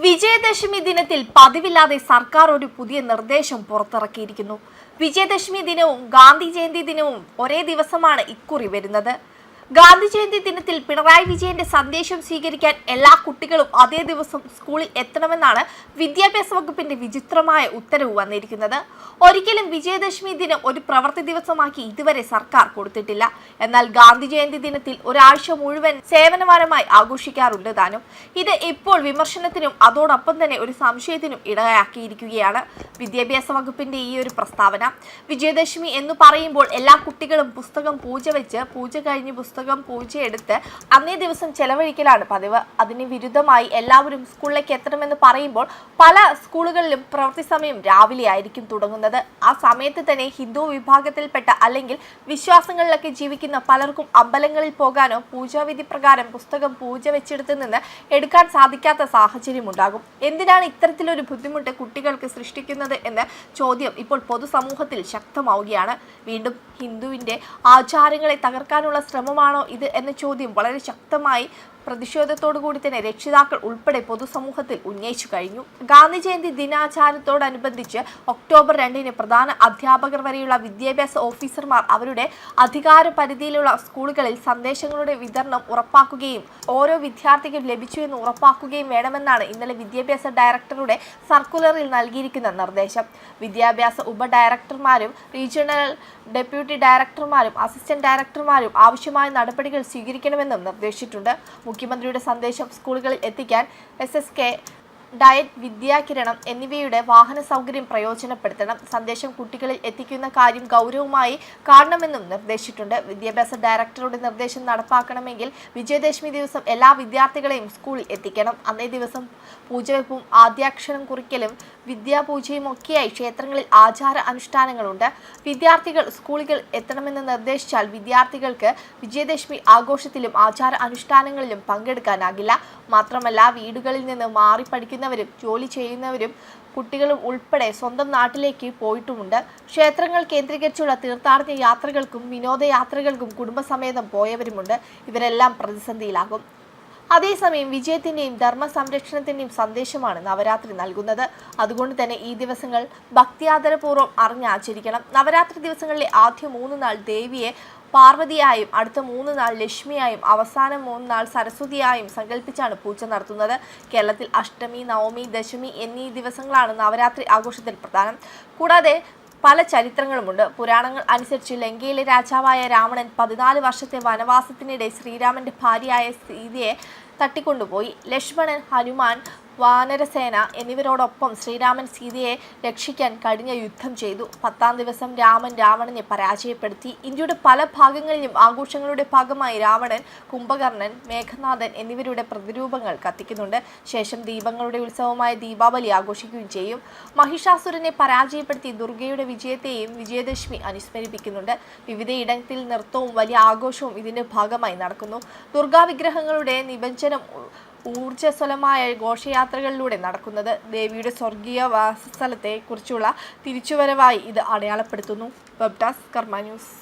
വിജയദശമി ദിനത്തിൽ പതിവില്ലാതെ സർക്കാർ ഒരു പുതിയ നിർദ്ദേശം പുറത്തിറക്കിയിരിക്കുന്നു. വിജയദശമി ദിനവും ഗാന്ധി ജയന്തി ദിനവും ഒരേ ദിവസമാണ് ഇക്കുറി വരുന്നത്. ഗാന്ധി ജയന്തി ദിനത്തിൽ പിണറായി വിജയന്റെ സന്ദേശം സ്വീകരിക്കാൻ എല്ലാ കുട്ടികളും അതേ ദിവസം സ്കൂളിൽ എത്തണമെന്നാണ് വിദ്യാഭ്യാസ വകുപ്പിന്റെ വിചിത്രമായ ഉത്തരവ് വന്നിരിക്കുന്നത്. ഒരിക്കലും വിജയദശമി ദിനം ഒരു പ്രവൃത്തി ദിവസമാക്കി ഇതുവരെ സർക്കാർ കൊടുത്തിട്ടില്ല. എന്നാൽ ഗാന്ധി ജയന്തി ദിനത്തിൽ ഒരാഴ്ച മുഴുവൻ സേവനവാരമായി ആഘോഷിക്കാറുണ്ട് താനും. ഇത് ഇപ്പോൾ വിമർശനത്തിനും അതോടൊപ്പം തന്നെ ഒരു സംശയത്തിനും ഇടയാക്കിയിരിക്കുകയാണ് വിദ്യാഭ്യാസ വകുപ്പിന്റെ ഈ ഒരു പ്രസ്താവന. വിജയദശമി എന്ന് പറയുമ്പോൾ എല്ലാ കുട്ടികളും പുസ്തകം പൂജ വെച്ച് പൂജ കഴിഞ്ഞ് പൂജയെടുത്ത് അന്നേ ദിവസം ചെലവഴിക്കലാണ് പതിവ്. അതിന് വിരുദ്ധമായി എല്ലാവരും സ്കൂളിലേക്ക് എത്തണമെന്ന് പറയുമ്പോൾ പല സ്കൂളുകളിലും പ്രവൃത്തി സമയം രാവിലെ ആയിരിക്കും തുടങ്ങുന്നത്. ആ സമയത്ത് തന്നെ ഹിന്ദു വിഭാഗത്തിൽപ്പെട്ട അല്ലെങ്കിൽ വിശ്വാസങ്ങളിലൊക്കെ ജീവിക്കുന്ന പലർക്കും അമ്പലങ്ങളിൽ പോകാനോ പൂജാവിധി പ്രകാരം പുസ്തകം പൂജ വെച്ചെടുത്ത് നിന്ന് എടുക്കാൻ സാധിക്കാത്ത സാഹചര്യം ഉണ്ടാകും. എന്തിനാണ് ഇത്തരത്തിലൊരു ബുദ്ധിമുട്ട് കുട്ടികൾക്ക് സൃഷ്ടിക്കുന്നത് എന്ന ചോദ്യം ഇപ്പോൾ പൊതുസമൂഹത്തിൽ ശക്തമാവുകയാണ്. വീണ്ടും ഹിന്ദുവിന്റെ ആചാരങ്ങളെ തകർക്കാനുള്ള ശ്രമമാണോ ഇത് എന്ന ചോദ്യം വളരെ ശക്തമായി പ്രതിഷേധത്തോടു കൂടി തന്നെ രക്ഷിതാക്കൾ ഉൾപ്പെടെ പൊതുസമൂഹത്തിൽ ഉന്നയിച്ചു കഴിഞ്ഞു. ഗാന്ധി ജയന്തി ദിനാചാരത്തോടനുബന്ധിച്ച് ഒക്ടോബർ 2-ന് പ്രധാന അധ്യാപകർ വരെയുള്ള വിദ്യാഭ്യാസ ഓഫീസർമാർ അവരുടെ അധികാര പരിധിയിലുള്ള സ്കൂളുകളിൽ സന്ദേശങ്ങളുടെ വിതരണം ഉറപ്പാക്കുകയും ഓരോ വിദ്യാർത്ഥിക്കും ലഭിച്ചു എന്ന് ഉറപ്പാക്കുകയും വേണമെന്നാണ് ഇന്നലെ വിദ്യാഭ്യാസ ഡയറക്ടറുടെ സർക്കുലറിൽ നൽകിയിരിക്കുന്ന നിർദ്ദേശം. വിദ്യാഭ്യാസ ഉപ ഡയറക്ടർമാരും റീജിയണൽ ഡെപ്യൂട്ടി ഡയറക്ടർമാരും അസിസ്റ്റന്റ് ഡയറക്ടർമാരും ആവശ്യമായ നടപടികൾ സ്വീകരിക്കണമെന്നും നിർദ്ദേശിച്ചിട്ടുണ്ട്. മുഖ്യമന്ത്രിയുടെ സന്ദേശം സ്കൂളുകളിൽ എത്തിക്കാൻ SSK, ഡയറ്റ്, വിദ്യാകിരണം എന്നിവയുടെ വാഹന സൗകര്യം പ്രയോജനപ്പെടുത്തണം. സന്ദേശം കുട്ടികളിൽ എത്തിക്കുന്ന കാര്യം ഗൗരവമായി കാണണമെന്നും നിർദ്ദേശിച്ചിട്ടുണ്ട്. വിദ്യാഭ്യാസ ഡയറക്ടറുടെ നിർദ്ദേശം നടപ്പാക്കണമെങ്കിൽ വിജയദശമി ദിവസം എല്ലാ വിദ്യാർത്ഥികളെയും സ്കൂളിൽ എത്തിക്കണം. അന്നേ ദിവസം പൂജവെപ്പും ആദ്യാക്ഷരം കുറിക്കലും വിദ്യാപൂജയും ഒക്കെയായി ക്ഷേത്രങ്ങളിൽ ആചാര അനുഷ്ഠാനങ്ങളുണ്ട്. വിദ്യാർത്ഥികൾ സ്കൂളുകൾ എത്തണമെന്ന് നിർദ്ദേശിച്ചാൽ വിദ്യാർത്ഥികൾക്ക് വിജയദശമി ആഘോഷത്തിലും ആചാര അനുഷ്ഠാനങ്ങളിലും പങ്കെടുക്കാനാകില്ല. മാത്രമല്ല, വീടുകളിൽ നിന്ന് മാറി പഠിക്കുന്നവരും ജോലി ചെയ്യുന്നവരും കുട്ടികളും ഉൾപ്പെടെ സ്വന്തം നാട്ടിലേക്ക് പോയിട്ടുമുണ്ട്. ക്ഷേത്രങ്ങൾ കേന്ദ്രീകരിച്ചുള്ള തീർത്ഥാടന യാത്രകൾക്കും വിനോദയാത്രകൾക്കും കുടുംബസമേതം പോയവരുമുണ്ട്. ഇവരെല്ലാം പ്രതിസന്ധിയിലാകും. അതേസമയം വിജയത്തിൻ്റെയും ധർമ്മ സംരക്ഷണത്തിൻ്റെയും സന്ദേശമാണ് നവരാത്രി നൽകുന്നത്. അതുകൊണ്ട് തന്നെ ഈ ദിവസങ്ങൾ ഭക്തിയാദരപൂർവ്വം അറിഞ്ഞാചരിക്കണം. നവരാത്രി ദിവസങ്ങളിലെ ആദ്യ 3 നാൾ ദേവിയെ പാർവതിയായും അടുത്ത 3 നാൾ ലക്ഷ്മിയായും അവസാന 3 നാൾ സരസ്വതിയായും സങ്കല്പിച്ചാണ് പൂജ നടത്തുന്നത്. കേരളത്തിൽ അഷ്ടമി, നവമി, ദശമി എന്നീ ദിവസങ്ങളാണ് നവരാത്രി ആഘോഷത്തിൽ പ്രധാനം. കൂടാതെ പല ചരിത്രങ്ങളുമുണ്ട്. പുരാണങ്ങൾ അനുസരിച്ച് ലങ്കയിലെ രാജാവായ രാവണൻ 14 വർഷത്തെ വനവാസത്തിനിടെ ശ്രീരാമന്റെ ഭാര്യയായ സീതയെ തട്ടിക്കൊണ്ടുപോയി. ലക്ഷ്മണൻ, ഹനുമാൻ, വാനരസേന എന്നിവരോടൊപ്പം ശ്രീരാമൻ സീതയെ രക്ഷിക്കാൻ കഠിന യുദ്ധം ചെയ്തു. 10-ാം ദിവസം രാമൻ രാവണനെ പരാജയപ്പെടുത്തി. ഇന്ത്യയുടെ പല ഭാഗങ്ങളിലും ആഘോഷങ്ങളുടെ ഭാഗമായി രാവണൻ, കുംഭകർണൻ, മേഘനാഥൻ എന്നിവരുടെ പ്രതിരൂപങ്ങൾ കത്തിക്കുന്നുണ്ട്. ശേഷം ദീപങ്ങളുടെ ഉത്സവമായ ദീപാവലി ആഘോഷിക്കുകയും ചെയ്യും. മഹിഷാസുരനെ പരാജയപ്പെടുത്തി ദുർഗയുടെ വിജയത്തെയും വിജയദശമി അനുസ്മരിപ്പിക്കുന്നുണ്ട്. വിവിധയിടത്തിൽ നൃത്തവും വലിയ ആഘോഷവും ഇതിന്റെ ഭാഗമായി നടക്കുന്നു. ദുർഗാ വിഗ്രഹങ്ങളുടെ നിമജ്ജനം ഊർജ്ജസ്വലമായ ഘോഷയാത്രകളിലൂടെ നടക്കുന്നത് ദേവിയുടെ സ്വർഗീയ വാസസ്ഥലത്തെ കുറിച്ചുള്ള തിരിച്ചുവരവായി ഇത് അടയാളപ്പെടുത്തുന്നു. വെബ് ഡെസ്ക് കർമ്മ ന്യൂസ്.